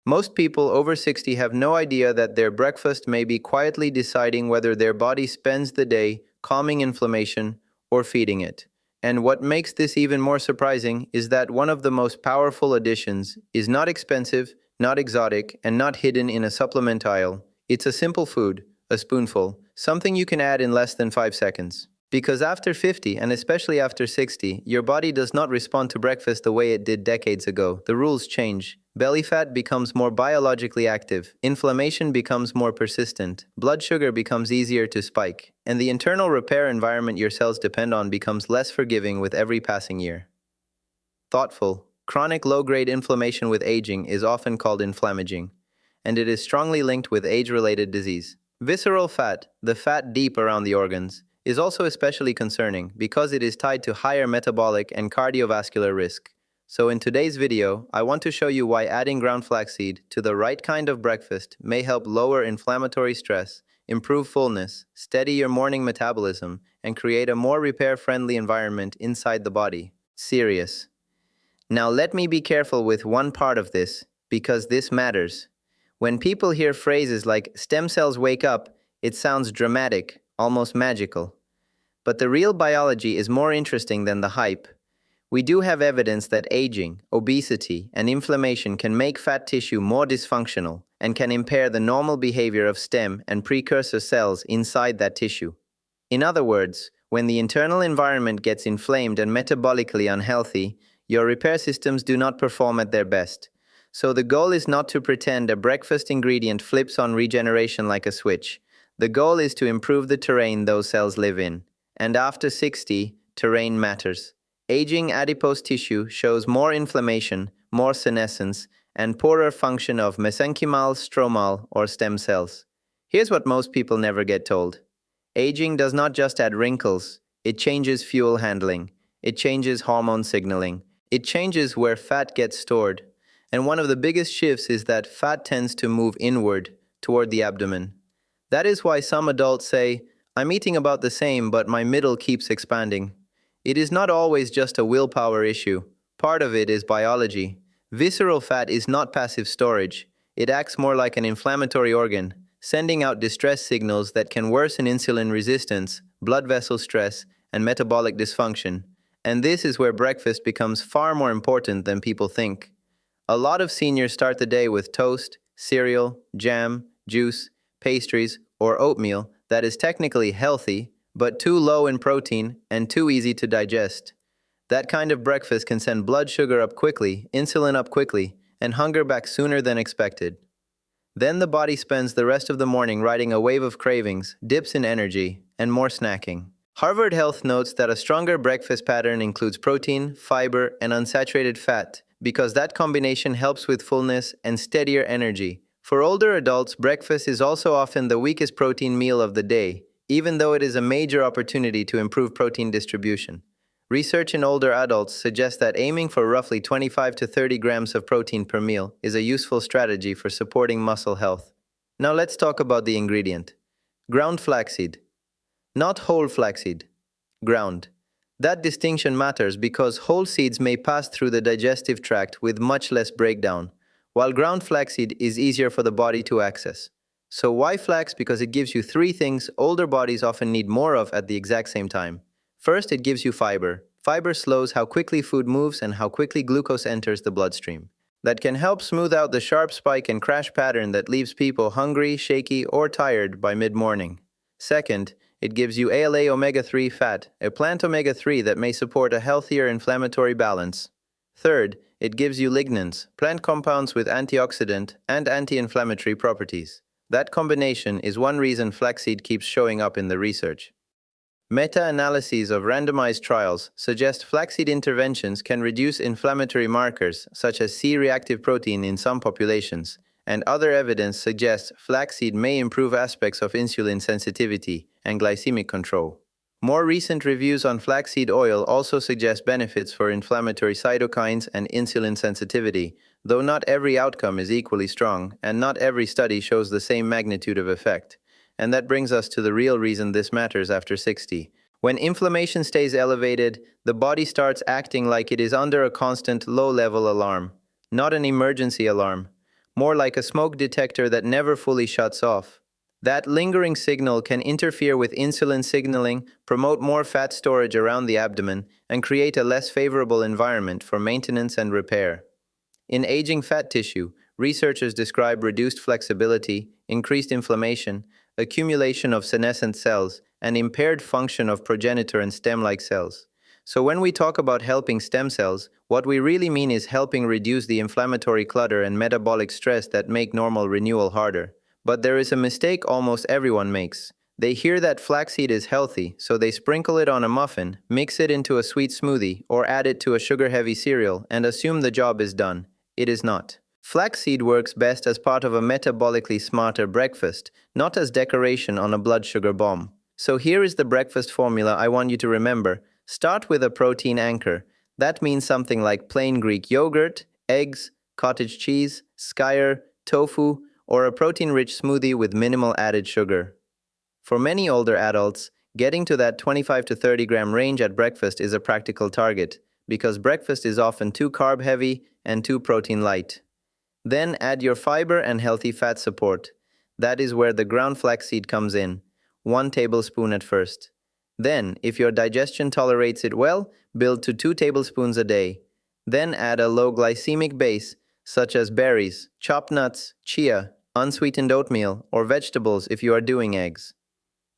Most people over 60 have no idea that their breakfast may be quietly deciding whether their body spends the day calming inflammation or feeding it. And what makes this even more surprising is that one of the most powerful additions is not expensive, not exotic, and not hidden in a supplement aisle. It's a simple food, a spoonful, something you can add in less than 5 seconds. Because after 50, and especially after 60, your body does not respond to breakfast the way it did decades ago. The rules change. Belly fat becomes more biologically active, inflammation becomes more persistent, blood sugar becomes easier to spike, and the internal repair environment your cells depend on becomes less forgiving with every passing year. Thoughtful, chronic low-grade inflammation with aging is often called inflammaging, and it is strongly linked with age-related disease. Visceral fat, the fat deep around the organs, is also especially concerning because it is tied to higher metabolic and cardiovascular risk. So in today's video, I want to show you why adding ground flaxseed to the right kind of breakfast may help lower inflammatory stress, improve fullness, steady your morning metabolism, and create a more repair-friendly environment inside the body. Serious. Now let me be careful with one part of this, because this matters. When people hear phrases like "stem cells wake up," it sounds dramatic, almost magical. But the real biology is more interesting than the hype. We do have evidence that aging, obesity, and inflammation can make fat tissue more dysfunctional and can impair the normal behavior of stem and precursor cells inside that tissue. In other words, when the internal environment gets inflamed and metabolically unhealthy, your repair systems do not perform at their best. So the goal is not to pretend a breakfast ingredient flips on regeneration like a switch. The goal is to improve the terrain those cells live in. And after 60, terrain matters. Aging adipose tissue shows more inflammation, more senescence, and poorer function of mesenchymal, stromal, or stem cells. Here's what most people never get told. Aging does not just add wrinkles, it changes fuel handling, it changes hormone signaling, it changes where fat gets stored. And one of the biggest shifts is that fat tends to move inward, toward the abdomen. That is why some adults say, "I'm eating about the same, but my middle keeps expanding." It is not always just a willpower issue. Part of it is biology. Visceral fat is not passive storage. It acts more like an inflammatory organ, sending out distress signals that can worsen insulin resistance, blood vessel stress, and metabolic dysfunction. And this is where breakfast becomes far more important than people think. A lot of seniors start the day with toast, cereal, jam, juice, pastries, or oatmeal that is technically healthy, but too low in protein and too easy to digest. That kind of breakfast can send blood sugar up quickly, insulin up quickly, and hunger back sooner than expected. Then the body spends the rest of the morning riding a wave of cravings, dips in energy, and more snacking. Harvard Health notes that a stronger breakfast pattern includes protein, fiber, and unsaturated fat, because that combination helps with fullness and steadier energy. For older adults, breakfast is also often the weakest protein meal of the day, even though it is a major opportunity to improve protein distribution. Research in older adults suggests that aiming for roughly 25 to 30 grams of protein per meal is a useful strategy for supporting muscle health. Now let's talk about the ingredient. Ground flaxseed. Not whole flaxseed. Ground. That distinction matters because whole seeds may pass through the digestive tract with much less breakdown, while ground flaxseed is easier for the body to access. So why flax? Because it gives you 3 things older bodies often need more of at the exact same time. First, it gives you fiber. Fiber slows how quickly food moves and how quickly glucose enters the bloodstream. That can help smooth out the sharp spike and crash pattern that leaves people hungry, shaky, or tired by mid-morning. Second, it gives you ALA omega-3 fat, a plant omega-3 that may support a healthier inflammatory balance. Third, it gives you lignans, plant compounds with antioxidant and anti-inflammatory properties. That combination is one reason flaxseed keeps showing up in the research. Meta-analyses of randomized trials suggest flaxseed interventions can reduce inflammatory markers such as C-reactive protein in some populations, and other evidence suggests flaxseed may improve aspects of insulin sensitivity and glycemic control. More recent reviews on flaxseed oil also suggest benefits for inflammatory cytokines and insulin sensitivity, though not every outcome is equally strong, and not every study shows the same magnitude of effect. And that brings us to the real reason this matters after 60. When inflammation stays elevated, the body starts acting like it is under a constant low-level alarm, not an emergency alarm. more like a smoke detector that never fully shuts off. That lingering signal can interfere with insulin signaling, promote more fat storage around the abdomen, and create a less favorable environment for maintenance and repair. In aging fat tissue, researchers describe reduced flexibility, increased inflammation, accumulation of senescent cells, and impaired function of progenitor and stem-like cells. So when we talk about helping stem cells, what we really mean is helping reduce the inflammatory clutter and metabolic stress that make normal renewal harder. But there is a mistake almost everyone makes. They hear that flaxseed is healthy, so they sprinkle it on a muffin, mix it into a sweet smoothie, or add it to a sugar-heavy cereal, and assume the job is done. It is not. Flaxseed works best as part of a metabolically smarter breakfast, not as decoration on a blood sugar bomb. So here is the breakfast formula I want you to remember. Start with a protein anchor. That means something like plain Greek yogurt, eggs, cottage cheese, skyr, tofu, or a protein-rich smoothie with minimal added sugar. For many older adults, getting to that 25 to 30 gram range at breakfast is a practical target, because breakfast is often too carb-heavy and too protein-light. Then add your fiber and healthy fat support. That is where the ground flaxseed comes in, 1 tablespoon at first. Then, if your digestion tolerates it well, build to 2 tablespoons a day. Then add a low glycemic base, such as berries, chopped nuts, chia, unsweetened oatmeal, or vegetables if you are doing eggs.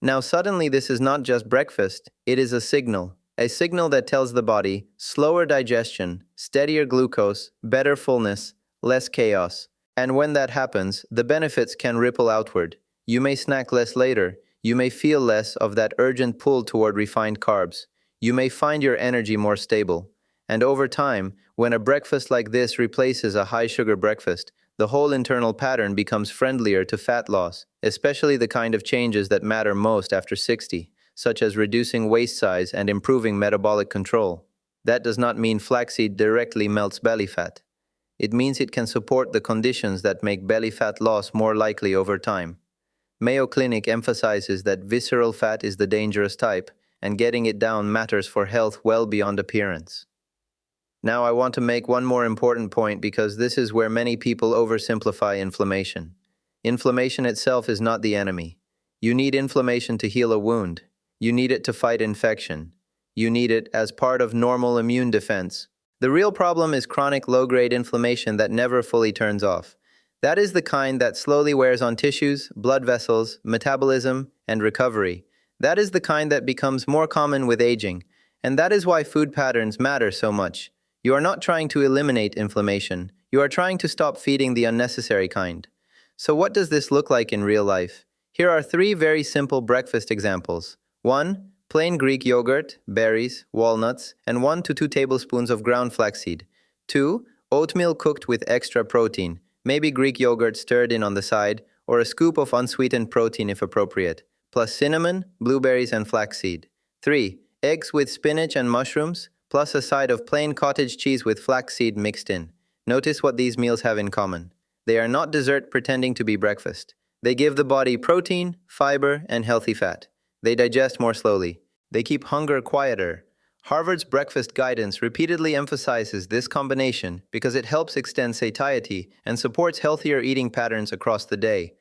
Now suddenly this is not just breakfast, it is a signal that tells the body, slower digestion, steadier glucose, better fullness, less chaos. And when that happens, the benefits can ripple outward. You may snack less later, you may feel less of that urgent pull toward refined carbs, you may find your energy more stable. And over time, when a breakfast like this replaces a high-sugar breakfast, the whole internal pattern becomes friendlier to fat loss, especially the kind of changes that matter most after 60, such as reducing waist size and improving metabolic control. That does not mean flaxseed directly melts belly fat. It means it can support the conditions that make belly fat loss more likely over time. Mayo Clinic emphasizes that visceral fat is the dangerous type, and getting it down matters for health well beyond appearance. Now I want to make one more important point because this is where many people oversimplify inflammation. Inflammation itself is not the enemy. You need inflammation to heal a wound. You need it to fight infection. You need it as part of normal immune defense. The real problem is chronic low-grade inflammation that never fully turns off. That is the kind that slowly wears on tissues, blood vessels, metabolism, and recovery. That is the kind that becomes more common with aging. And that is why food patterns matter so much. You are not trying to eliminate inflammation. You are trying to stop feeding the unnecessary kind. So what does this look like in real life? Here are 3 very simple breakfast examples. 1. Plain Greek yogurt, berries, walnuts, and 1 to 2 tablespoons of ground flaxseed. 2. Oatmeal cooked with extra protein, maybe Greek yogurt stirred in on the side, or a scoop of unsweetened protein if appropriate, plus cinnamon, blueberries, and flaxseed. 3. Eggs with spinach and mushrooms, plus a side of plain cottage cheese with flaxseed mixed in. Notice what these meals have in common. They are not dessert pretending to be breakfast. They give the body protein, fiber, and healthy fat. They digest more slowly. They keep hunger quieter. Harvard's breakfast guidance repeatedly emphasizes this combination because it helps extend satiety and supports healthier eating patterns across the day.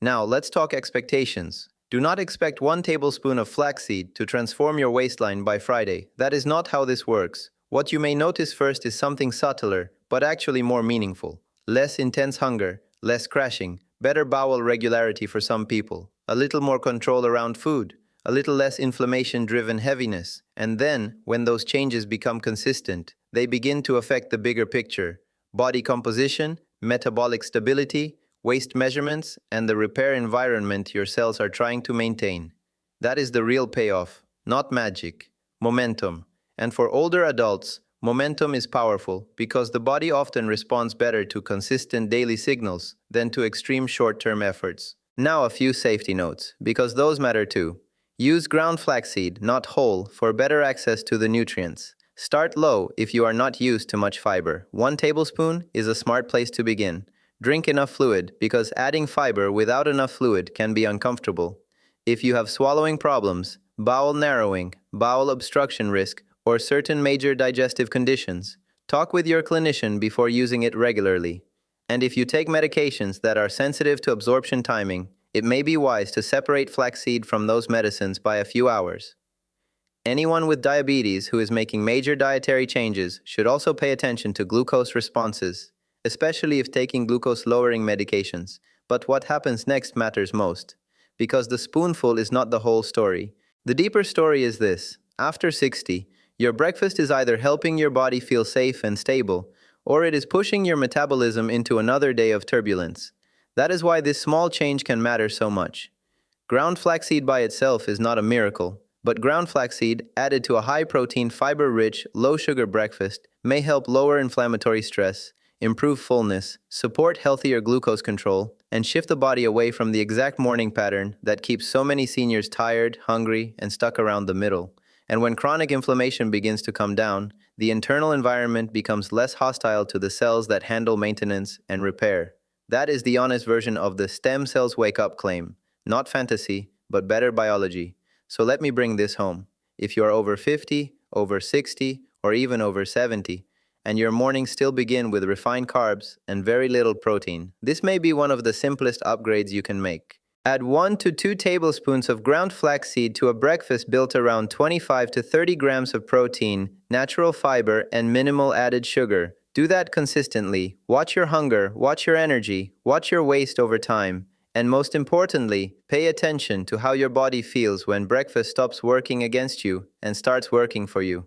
Now, let's talk expectations. Do not expect 1 tablespoon of flaxseed to transform your waistline by Friday. That is not how this works. What you may notice first is something subtler, but actually more meaningful. Less intense hunger, less crashing, better bowel regularity for some people, a little more control around food, a little less inflammation-driven heaviness. And then, when those changes become consistent, they begin to affect the bigger picture: body composition, metabolic stability, waist measurements, and the repair environment your cells are trying to maintain. That is the real payoff, not magic. Momentum. And for older adults, momentum is powerful because the body often responds better to consistent daily signals than to extreme short-term efforts. Now a few safety notes, because those matter too. Use ground flaxseed, not whole, for better access to the nutrients. Start low if you are not used to much fiber. 1 tablespoon is a smart place to begin. Drink enough fluid, because adding fiber without enough fluid can be uncomfortable. If you have swallowing problems, bowel narrowing, bowel obstruction risk, or certain major digestive conditions, talk with your clinician before using it regularly. And if you take medications that are sensitive to absorption timing, it may be wise to separate flaxseed from those medicines by a few hours. Anyone with diabetes who is making major dietary changes should also pay attention to glucose responses, especially if taking glucose-lowering medications. But what happens next matters most, because the spoonful is not the whole story. The deeper story is this: after 60, your breakfast is either helping your body feel safe and stable, or it is pushing your metabolism into another day of turbulence. That is why this small change can matter so much. Ground flaxseed by itself is not a miracle, but ground flaxseed, added to a high-protein, fiber-rich, low-sugar breakfast, may help lower inflammatory stress, improve fullness, support healthier glucose control, and shift the body away from the exact morning pattern that keeps so many seniors tired, hungry, and stuck around the middle. And when chronic inflammation begins to come down, the internal environment becomes less hostile to the cells that handle maintenance and repair. That is the honest version of the stem cells wake up claim. Not fantasy, but better biology. So let me bring this home. If you are over 50, over 60, or even over 70, and your mornings still begin with refined carbs and very little protein, this may be one of the simplest upgrades you can make. Add 1 to 2 tablespoons of ground flaxseed to a breakfast built around 25 to 30 grams of protein, natural fiber, and minimal added sugar. Do that consistently. Watch your hunger, watch your energy, watch your waste over time. And most importantly, pay attention to how your body feels when breakfast stops working against you and starts working for you.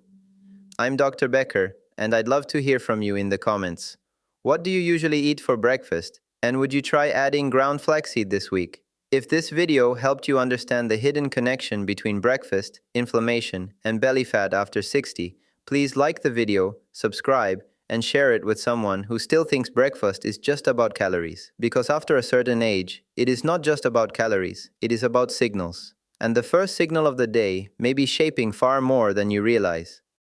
I'm Dr. Becker, and I'd love to hear from you in the comments. What do you usually eat for breakfast? And would you try adding ground flaxseed this week? If this video helped you understand the hidden connection between breakfast, inflammation, and belly fat after 60, please like the video, subscribe, and share it with someone who still thinks breakfast is just about calories. Because after a certain age, it is not just about calories, it is about signals. And the first signal of the day may be shaping far more than you realize.